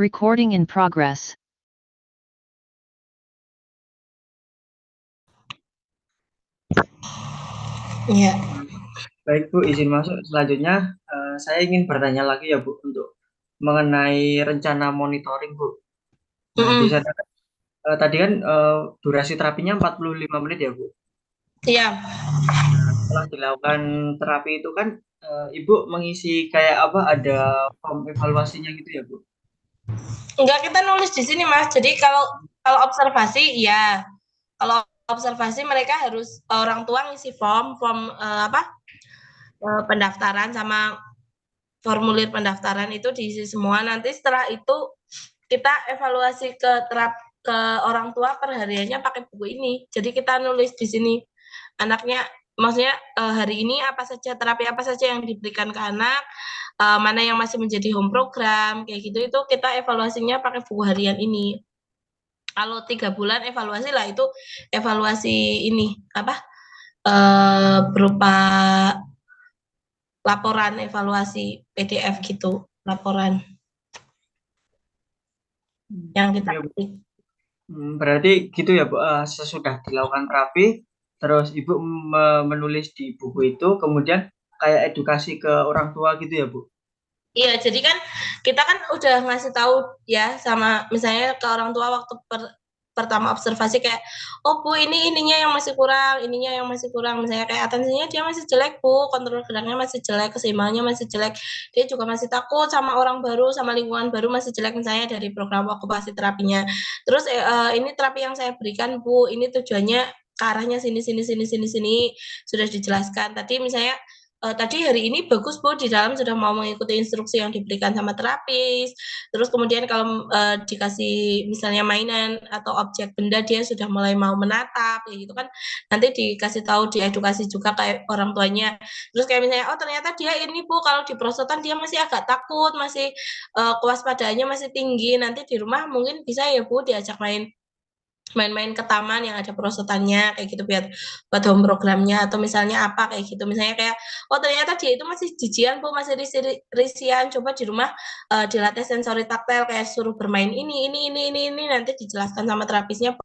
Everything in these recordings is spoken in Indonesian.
Recording in progress. Iya. Baik Bu, izin masuk. Selanjutnya saya ingin bertanya lagi ya Bu untuk mengenai rencana monitoring Bu. Nah di Mm-mm. sana tadi kan durasi terapinya 45 menit ya Bu. Iya. Nah, setelah dilakukan terapi itu kan Ibu mengisi kayak apa ada form evaluasinya gitu ya Bu. Enggak, kita nulis di sini Mas. Jadi kalau kalau observasi ya. Kalau observasi mereka harus orang tua ngisi pendaftaran sama formulir pendaftaran itu diisi semua. Nanti setelah itu kita evaluasi ke orang tua perhariannya pakai buku ini. Jadi kita nulis di sini anaknya, maksudnya hari ini apa saja terapi apa saja yang diberikan ke anak, mana yang masih menjadi home program kayak gitu, itu kita evaluasinya pakai buku harian ini. Kalau 3 bulan evaluasi lah, itu evaluasi ini apa, berupa laporan evaluasi PDF gitu, laporan yang kita Ya Bu. ketik. Berarti gitu ya Bu. Sesudah dilakukan terapi, terus Ibu menulis di buku itu, kemudian kayak edukasi ke orang tua gitu ya Bu. Iya, jadi kan kita kan udah ngasih tahu ya sama misalnya ke orang tua waktu pertama observasi kayak, oh Bu ini ininya yang masih kurang, ininya yang masih kurang, misalnya kayak atensinya dia masih jelek Bu, kontrol geraknya masih jelek, keseimbangannya masih jelek, dia juga masih takut sama orang baru, sama lingkungan baru masih jelek, misalnya dari program okupasi terapinya. Terus ini terapi yang saya berikan Bu, ini tujuannya ke arahnya sini sini sini sini sini, sudah dijelaskan. Tadi misalnya tadi hari ini bagus Bu, di dalam sudah mau mengikuti instruksi yang diberikan sama terapis. Terus kemudian kalau dikasih misalnya mainan atau objek benda, dia sudah mulai mau menatap, kayak gitu kan. Nanti dikasih tahu, diedukasi juga kayak orang tuanya. Terus kayak misalnya, oh ternyata dia ini Bu, kalau di perosotan dia masih agak takut, masih kewaspadaannya masih tinggi. Nanti di rumah mungkin bisa ya Bu diajak main-main ke taman yang ada perosotannya kayak gitu, biar buat home programnya atau misalnya apa kayak gitu, misalnya kayak oh ternyata dia itu masih jijian Bu, masih risian, coba di rumah dilatih sensori taktil, kayak suruh bermain ini, nanti dijelaskan sama terapisnya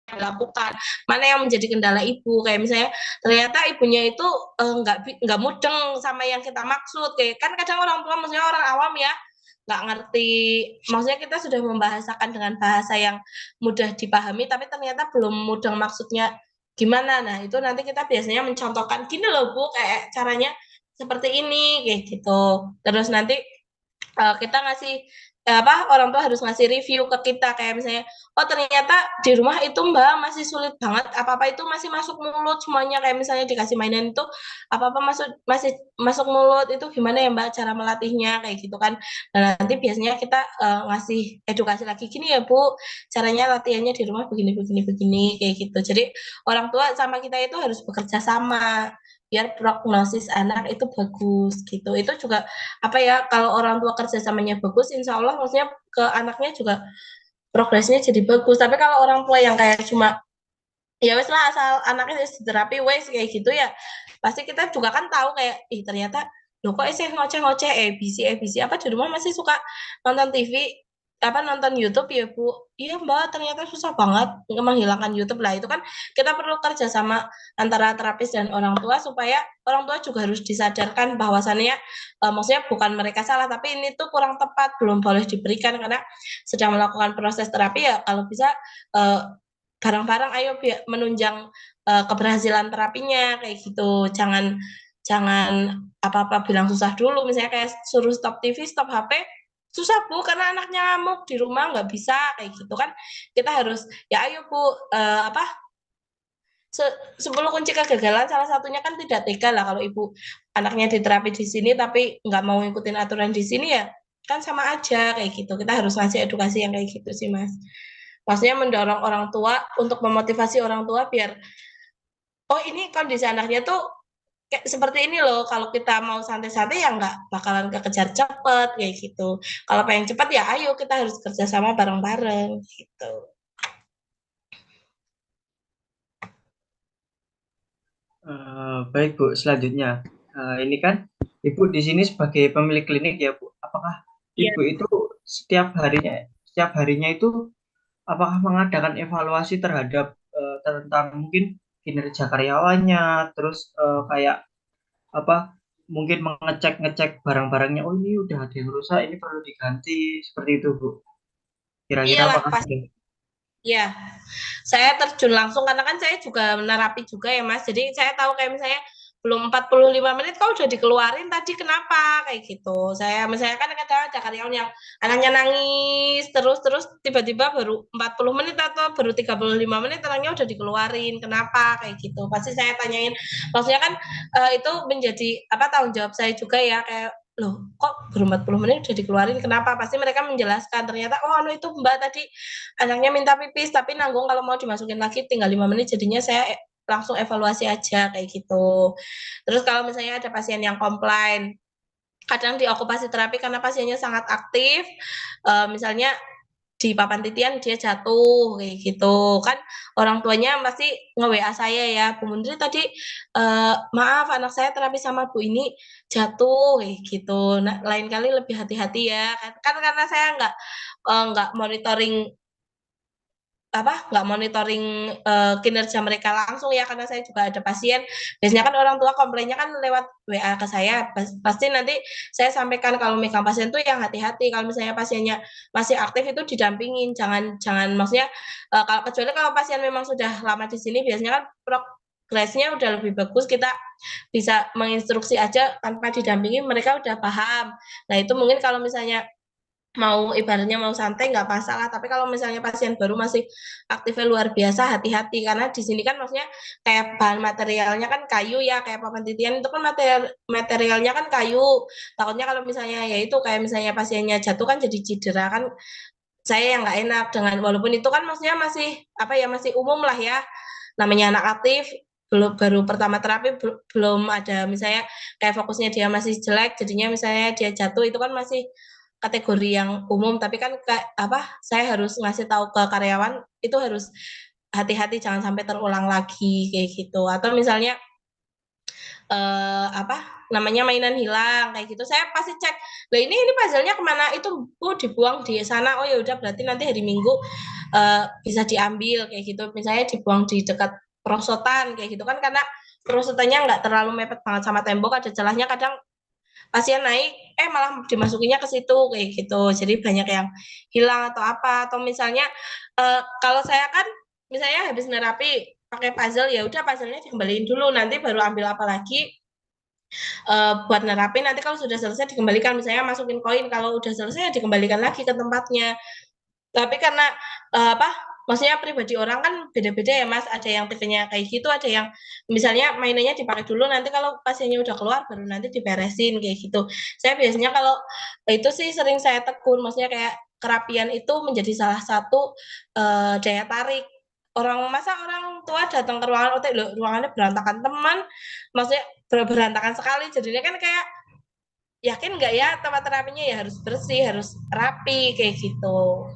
dilakukan, mana yang menjadi kendala ibu, kayak misalnya ternyata ibunya itu nggak mudeng sama yang kita maksud, kayak kan kadang orang tua, maksudnya orang awam ya, nggak ngerti, maksudnya kita sudah membahasakan dengan bahasa yang mudah dipahami tapi ternyata belum mudeng maksudnya gimana. Nah itu nanti kita biasanya mencontohkan, gini loh Bu kayak caranya seperti ini kayak gitu. Terus nanti kita ngasih orang tua harus ngasih review ke kita, kayak misalnya oh ternyata di rumah itu Mbak masih sulit banget, apa-apa itu masih masuk mulut semuanya, kayak misalnya dikasih mainan itu apa-apa masih masuk mulut, itu gimana ya Mbak cara melatihnya kayak gitu kan. Nah nanti biasanya kita ngasih edukasi lagi, gini ya Bu caranya latihannya di rumah begini begini begini kayak gitu. Jadi orang tua sama kita itu harus bekerja sama biar prognosis anak itu bagus gitu. Itu juga apa ya, kalau orang tua kerjasamanya bagus, insya Allah maksudnya ke anaknya juga progresnya jadi bagus. Tapi kalau orang tua yang kayak cuma ya wes lah asal anaknya terapi wes kayak gitu ya, pasti kita juga kan tahu kayak ih ternyata loh kok sih ngoceh-ngoceh ABC apa di rumah masih suka nonton TV apa nonton YouTube ya Bu. Iya Mbak ternyata susah banget menghilangkan YouTube lah. Itu kan kita perlu kerja sama antara terapis dan orang tua, supaya orang tua juga harus disadarkan bahwasannya maksudnya bukan mereka salah, tapi ini tuh kurang tepat, belum boleh diberikan karena sedang melakukan proses terapi ya. Kalau bisa eh, bareng-bareng ayo menunjang keberhasilan terapinya kayak gitu. Jangan jangan apa-apa bilang susah dulu, misalnya kayak suruh stop TV, stop HP, susah Bu karena anaknya ngamuk di rumah nggak bisa kayak gitu kan. Kita harus ya ayo Bu, 10 kunci kegagalan salah satunya kan tidak tega lah, kalau ibu anaknya diterapi di sini tapi nggak mau ngikutin aturan di sini ya kan sama aja kayak gitu. Kita harus ngasih edukasi yang kayak gitu sih Mas, maksudnya mendorong orang tua untuk memotivasi orang tua biar oh ini kondisi anaknya tuh kayak seperti ini loh, kalau kita mau santai-santai ya nggak bakalan kekejar cepet kayak gitu. Kalau pengen cepet ya ayo kita harus kerjasama bareng-bareng gitu. Baik Bu, selanjutnya ini kan Ibu di sini sebagai pemilik klinik ya Bu. Apakah Iya. Ibu itu setiap harinya itu apakah mengadakan evaluasi terhadap tentang mungkin kinerja karyawannya, terus kayak apa mungkin mengecek-ngecek barang-barangnya, oh ini udah ada yang rusak, ini perlu diganti seperti itu Bu. Kira-kira Iyalah apakah pasti. ada? Ya, saya terjun langsung karena kan saya juga menerapi juga ya Mas. Jadi saya tahu kayak misalnya belum 45 menit kok udah dikeluarin tadi kenapa kayak gitu. Misalnya kan kadang ada karyawan yang anaknya nangis terus tiba-tiba baru 40 menit atau baru 35 menit anaknya udah dikeluarin. Kenapa kayak gitu. Pasti saya tanyain. Maksudnya kan itu menjadi apa tanggung jawab saya juga ya kayak loh kok baru 40 menit udah dikeluarin kenapa pasti mereka menjelaskan ternyata oh anu itu mbak tadi anaknya minta pipis tapi nanggung kalau mau dimasukin lagi tinggal 5 menit jadinya saya langsung evaluasi aja kayak gitu. Terus kalau misalnya ada pasien yang komplain, kadang di okupasi terapi karena pasiennya sangat aktif, misalnya di papan titian dia jatuh kayak gitu kan orang tuanya pasti nge-WA saya ya, "Bu Menteri tadi, maaf anak saya terapi sama Bu ini jatuh," kayak gitu. Nah lain kali lebih hati-hati ya, kan karena saya nggak monitoring nggak monitoring, kinerja mereka langsung ya, karena saya juga ada pasien, biasanya kan orang tua komplainnya kan lewat WA ke saya, pasti nanti saya sampaikan kalau megang pasien tuh yang hati-hati, kalau misalnya pasiennya masih aktif itu didampingin, jangan jangan maksudnya, kalau kecuali kalau pasien memang sudah lama di sini biasanya kan progresnya udah lebih bagus, kita bisa menginstruksi aja tanpa didampingi mereka udah paham. Nah itu mungkin kalau misalnya mau ibaratnya mau santai nggak masalah, tapi kalau misalnya pasien baru masih aktifnya luar biasa, hati-hati. Karena di sini kan maksudnya kayak bahan materialnya kan kayu ya, kayak papan titian itu kan materialnya kan kayu. Takutnya kalau misalnya ya itu kayak misalnya pasiennya jatuh kan jadi cedera kan saya yang nggak enak dengan walaupun itu kan maksudnya masih apa ya masih umum lah ya. Namanya anak aktif belum baru pertama terapi belum ada misalnya kayak fokusnya dia masih jelek jadinya misalnya dia jatuh itu kan masih kategori yang umum, tapi kan kayak apa, saya harus ngasih tahu ke karyawan, itu harus hati-hati jangan sampai terulang lagi, kayak gitu. Atau misalnya, apa namanya, mainan hilang, kayak gitu, saya pasti cek, "Lah ini puzzle-nya kemana?" "Itu Bu, dibuang di sana." "Oh ya udah berarti nanti hari Minggu, bisa diambil," kayak gitu. Misalnya dibuang di dekat perosotan, kayak gitu kan karena perosotannya nggak terlalu mepet banget sama tembok, ada celahnya kadang pasien naik, malah dimasukinnya ke situ, kayak gitu. Jadi banyak yang hilang atau apa, atau misalnya, kalau saya kan misalnya habis nerapi pakai puzzle, ya udah puzzle-nya dikembaliin dulu, nanti baru ambil apa lagi, buat nerapi, nanti kalau sudah selesai dikembalikan. Misalnya masukin koin, kalau udah selesai ya dikembalikan lagi ke tempatnya. Tapi karena, apa, maksudnya pribadi orang kan beda-beda ya, Mas, ada yang tipenya kayak gitu, ada yang misalnya mainannya dipakai dulu, nanti kalau pasiennya udah keluar baru nanti diberesin, kayak gitu. Saya biasanya kalau itu sih sering saya tegur, maksudnya kayak kerapian itu menjadi salah satu, daya tarik. Masa orang tua datang ke ruangan OT, "Loh, ruangannya berantakan." Teman, maksudnya berantakan sekali, jadinya kan kayak, yakin nggak ya tempat terapinya ya harus bersih, harus rapi, kayak gitu.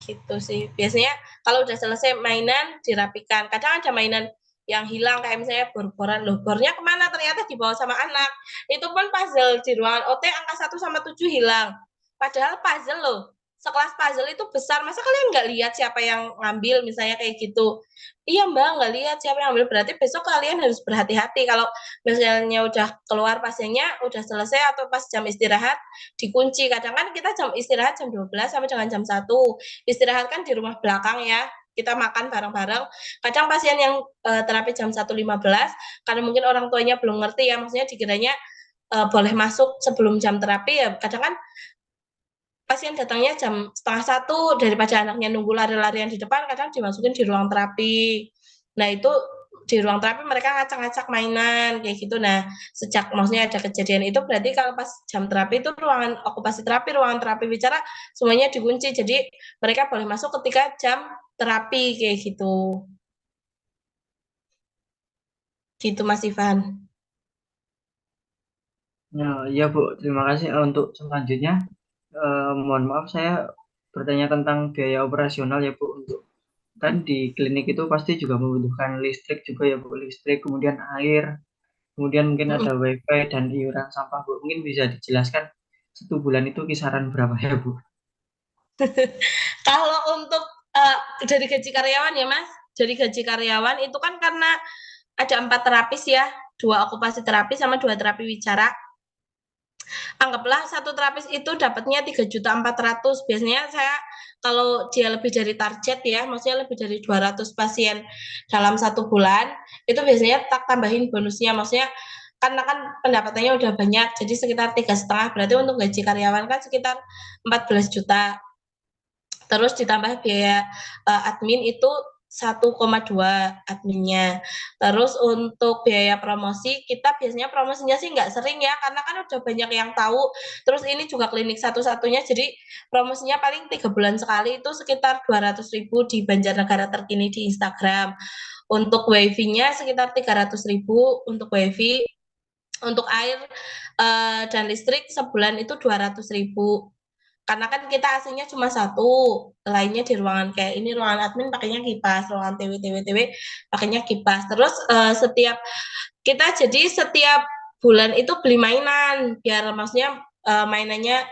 Gitu sih. Biasanya kalau udah selesai mainan dirapikan. Kadang ada mainan yang hilang kayak misalnya bor-boran, "Loh bornya kemana?" Ternyata dibawa sama anak. Itu pun puzzle di ruangan OT angka 1 sampai 7 hilang. Padahal puzzle loh, sekelas puzzle itu besar, masa kalian nggak lihat siapa yang ngambil misalnya kayak gitu. "Iya Mbak, nggak lihat siapa yang ambil." Berarti besok kalian harus berhati-hati kalau misalnya udah keluar pasiennya, udah selesai atau pas jam istirahat, dikunci. Kadang kan kita jam istirahat jam 12 sampai dengan jam 1. Istirahat kan di rumah belakang ya, kita makan bareng-bareng. Kadang pasien yang, terapi jam 1.15 karena mungkin orang tuanya belum ngerti ya, maksudnya dikiranya, boleh masuk sebelum jam terapi ya kadang kan pasien datangnya jam 12:30 daripada anaknya nunggu lari-larian di depan, kadang dimasukin di ruang terapi. Nah itu di ruang terapi mereka ngacak-ngacak mainan kayak gitu. Nah, sejak maksudnya ada kejadian itu berarti kalau pas jam terapi itu ruangan okupasi terapi, ruangan terapi bicara semuanya dikunci. Jadi mereka boleh masuk ketika jam terapi kayak gitu. Gitu Mas Ivan. Ya, Bu, terima kasih. Untuk selanjutnya, mohon maaf saya bertanya tentang biaya operasional ya, Bu. Untuk kan di klinik itu pasti juga membutuhkan listrik juga ya, Bu. Listrik, kemudian air, kemudian mungkin Mm-mm. ada wifi dan iuran sampah, Bu. Mungkin bisa dijelaskan 1 bulan itu kisaran berapa ya, Bu? Kalau untuk dari gaji karyawan ya Mas, dari gaji karyawan itu kan karena ada 4 terapis ya, 2 okupasi terapi sama 2 terapi wicara. Anggaplah satu terapis itu dapatnya 3.400.000. Biasanya saya kalau dia lebih dari target ya, maksudnya lebih dari 200 pasien dalam 1 bulan, itu biasanya tak tambahin bonusnya. Maksudnya karena kan pendapatannya udah banyak, jadi sekitar 3,5. Berarti untuk gaji karyawan kan sekitar 14 juta. Terus ditambah biaya admin itu 1,2 adminnya. Terus untuk biaya promosi, kita biasanya promosinya sih nggak sering ya, karena kan udah banyak yang tahu. Terus ini juga klinik satu-satunya, jadi promosinya paling 3 bulan sekali itu sekitar 200.000 di Banjarnegara Terkini di Instagram. Untuk wifi-nya sekitar 300.000 untuk wifi. Untuk air dan listrik sebulan itu 200.000. Karena kan kita aslinya cuma satu, lainnya di ruangan kayak ini ruangan admin pakainya kipas, ruangan TW pakainya kipas. Terus setiap bulan itu beli mainan biar maksudnya mainannya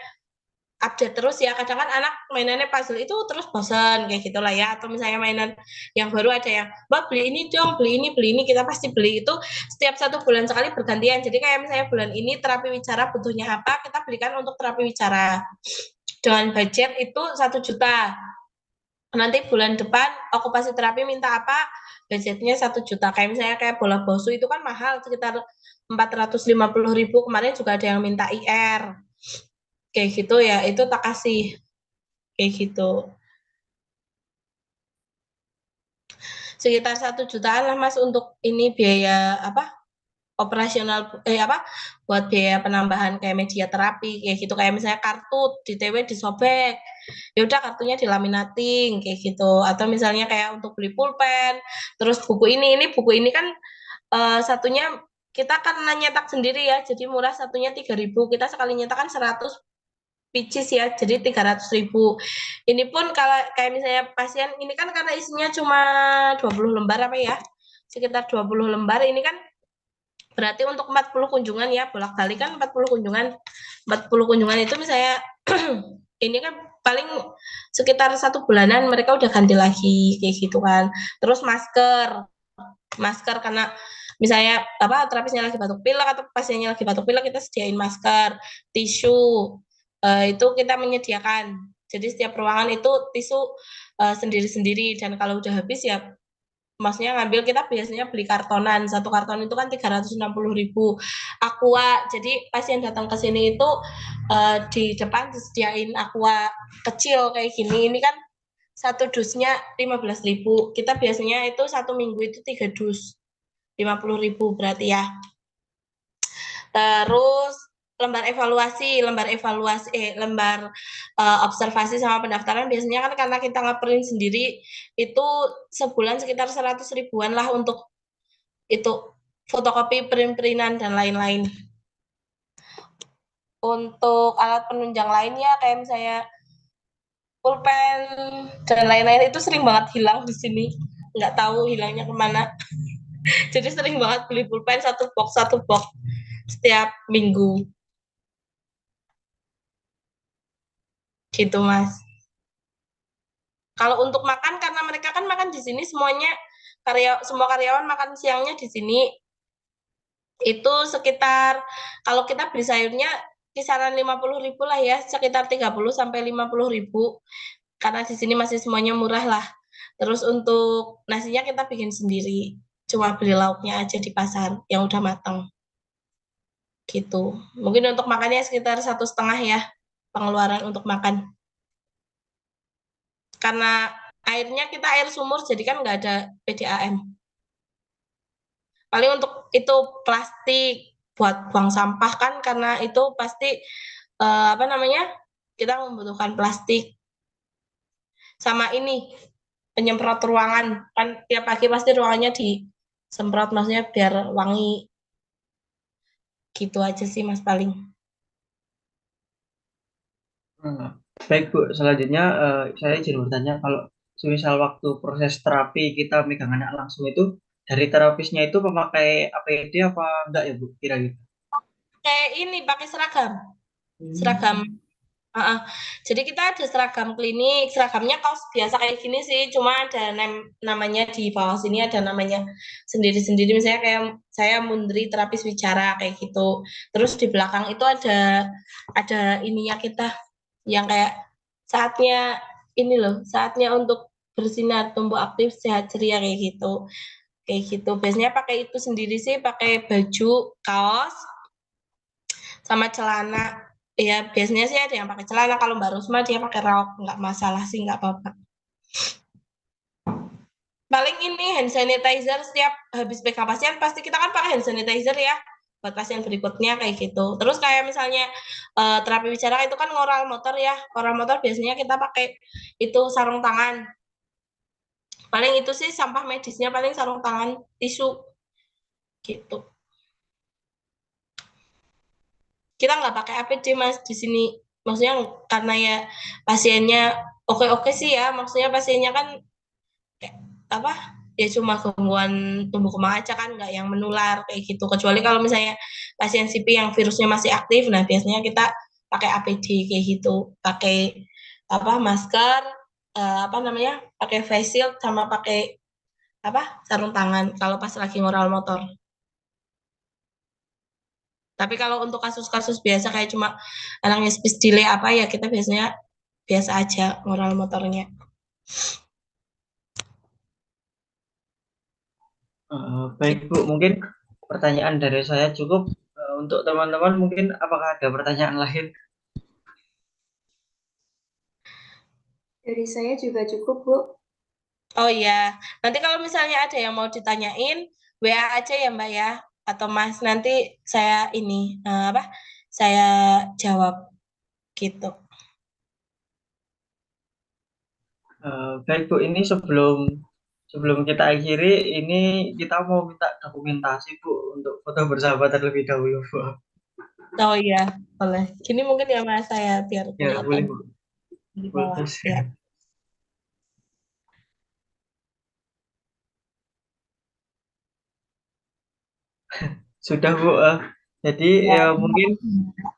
update terus ya. Kadang kan anak mainannya puzzle itu terus bosan kayak gitulah ya. Atau misalnya mainan yang baru ada yang, "Mbak beli ini dong, beli ini," kita pasti beli itu setiap 1 bulan sekali bergantian. Jadi kayak misalnya bulan ini terapi wicara butuhnya apa, kita belikan untuk terapi wicara dengan budget itu 1 juta. Nanti bulan depan okupasi terapi minta apa, budgetnya 1 juta. Kayak misalnya kayak bola bosu itu kan mahal sekitar 450.000. Kemarin juga ada yang minta IR kayak gitu ya, itu tak kasih kayak gitu. Sekitar 1 jutaan lah Mas untuk ini biaya operasional buat biaya penambahan kayak media terapi kayak gitu, kayak misalnya kartu di TW disobek, ya udah kartunya dilaminating kayak gitu. Atau misalnya kayak untuk beli pulpen, terus buku ini kan satunya kita karena nyetak sendiri ya, jadi murah, satunya 3.000, kita sekali nyetak kan 100 pieces ya, jadi 300.000. Ini pun kalau kayak misalnya pasien ini kan karena isinya cuma 20 lembar sekitar 20 lembar, ini kan berarti untuk 40 kunjungan ya, bolak-balik kan 40 kunjungan. 40 kunjungan itu misalnya ini kan paling sekitar 1 bulanan mereka udah ganti lagi kayak gitu kan. Terus masker karena misalnya terapisnya lagi batuk pilek atau pasiennya lagi batuk pilek, kita sediain masker, tisu itu kita menyediakan. Jadi setiap ruangan itu tisu sendiri-sendiri, dan kalau udah habis ya maksudnya ngambil, kita biasanya beli kartonan, 1 karton itu kan 360.000. Aqua, jadi pasien datang ke sini itu di depan disediain aqua kecil kayak gini, ini kan 1 dusnya 15.000, kita biasanya itu 1 minggu itu 3 dus, 50.000 berarti ya. Terus lembar observasi sama pendaftaran biasanya kan karena kita nge-print sendiri, itu sebulan sekitar 100.000-an lah untuk itu fotokopi, print-printan dan lain-lain. Untuk alat penunjang lainnya kayak misalnya pulpen dan lain-lain itu sering banget hilang di sini, nggak tahu hilangnya kemana. Jadi sering banget beli pulpen satu box setiap minggu gitu Mas. Kalau untuk makan, karena mereka kan makan di sini semuanya, semua karyawan makan siangnya di sini, itu sekitar kalau kita beli sayurnya kisaran 50.000 lah ya, sekitar 30 sampai 50.000, karena di sini masih semuanya murah lah. Terus untuk nasinya kita bikin sendiri, cuma beli lauknya aja di pasar yang udah matang gitu. Mungkin untuk makannya sekitar 1,5 ya pengeluaran untuk makan, karena airnya kita air sumur, jadi kan nggak ada PDAM. Paling untuk itu plastik buat buang sampah kan, karena itu pasti kita membutuhkan plastik. Sama ini penyemprot ruangan kan, tiap pagi pasti ruangannya semprot maksudnya biar wangi. Gitu aja sih Mas paling. Baik Bu, selanjutnya saya izin bertanya kalau semisal waktu proses terapi kita megang anak langsung itu dari terapisnya itu memakai APD apa enggak ya Bu kira-kira? Kayak ini pakai seragam. Jadi kita ada seragam klinik, seragamnya kaos biasa kayak gini sih, cuma ada namanya di bawah sini ada namanya sendiri-sendiri. Misalnya kayak saya Mundri terapis bicara kayak gitu. Terus di belakang itu ada ininya kita yang kayak saatnya ini loh, saatnya untuk bersinar, tumbuh aktif, sehat ceria kayak gitu. Kayak gitu. Biasanya pakai itu sendiri sih, pakai baju, kaos, sama celana. Ya biasanya sih ada yang pakai celana, kalau Mbak Rusma dia pakai rok, nggak masalah sih, nggak apa-apa. Paling ini hand sanitizer setiap habis pegang pasien pasti kita kan pakai hand sanitizer ya buat pasien berikutnya kayak gitu. Terus kayak misalnya terapi bicara itu kan ngoral motor ya, ngoral motor biasanya kita pakai itu sarung tangan. Paling itu sih sampah medisnya paling sarung tangan, tisu gitu. Kita nggak pakai APD Mas di sini, maksudnya karena ya pasiennya oke sih ya, maksudnya pasiennya kan kayak apa ya cuma gangguan tumbuh kembang aja kan, nggak yang menular kayak gitu. Kecuali kalau misalnya pasien CP yang virusnya masih aktif, nah biasanya kita pakai APD kayak gitu, pakai apa masker, apa namanya, pakai face shield sama pakai apa sarung tangan kalau pas lagi ngoral motor. Tapi kalau untuk kasus-kasus biasa kayak cuma anaknya speech delay apa ya kita biasanya biasa aja ngoral motornya. Baik Bu, mungkin pertanyaan dari saya cukup. Untuk teman-teman mungkin apakah ada pertanyaan lain? Dari saya juga cukup, Bu. Oh iya, nanti kalau misalnya ada yang mau ditanyain, WA aja ya Mbak ya, atau Mas nanti saya ini apa? Saya jawab gitu. Baik Bu, ini sebelum kita akhiri, ini kita mau minta dokumentasi Bu untuk foto bersama terlebih dahulu Bu. Oh iya, boleh. Gini mungkin ya Mas saya biar Ya boleh kelihatan Bu. di bawah. Bagus. Ya. Sudah Bu, jadi Ya. ya mungkin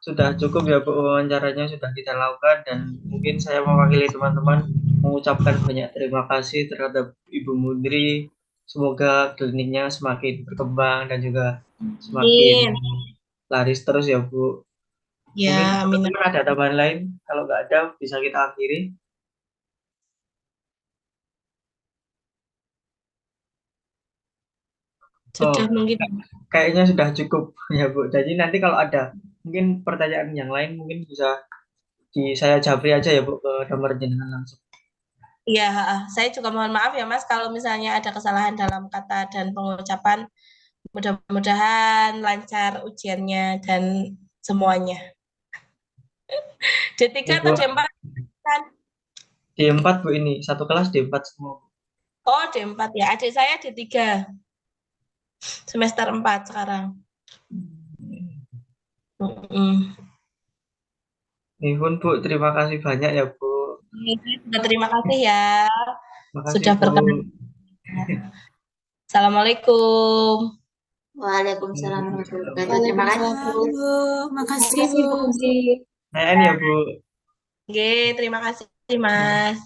sudah cukup ya Bu, wawancaranya sudah kita lakukan dan mungkin saya mewakili teman-teman mengucapkan banyak terima kasih terhadap Ibu Mundri. Semoga kliniknya semakin berkembang dan juga semakin Amin. laris terus ya Bu. Mungkin Ya, amin. teman-teman ada tambahan lain, kalau nggak ada bisa kita akhiri. Sudah Oh, mungkin. kayaknya sudah cukup ya Bu. Jadi nanti kalau ada mungkin pertanyaan yang lain mungkin bisa saya japri aja ya Bu ke nomor jenengan langsung. Iya, saya juga mohon maaf ya Mas kalau misalnya ada kesalahan dalam kata dan pengucapan. Mudah-mudahan lancar ujiannya dan semuanya. D3 Ya, atau Bu. D4 kan? D4 Bu, ini satu kelas D4 semua. Oh, D4 ya. Adik saya D3. Semester 4 sekarang. Ihun Bu, terima kasih banyak ya Bu. Terima kasih ya. Makasih Sudah Bu. berkenan. Assalamualaikum. Waalaikumsalam warahmatullahi wabarakatuh. Terima kasih, Bu. Makasih, Terima kasih, Bu. Saya ya Bu. Oke, terima kasih Mas.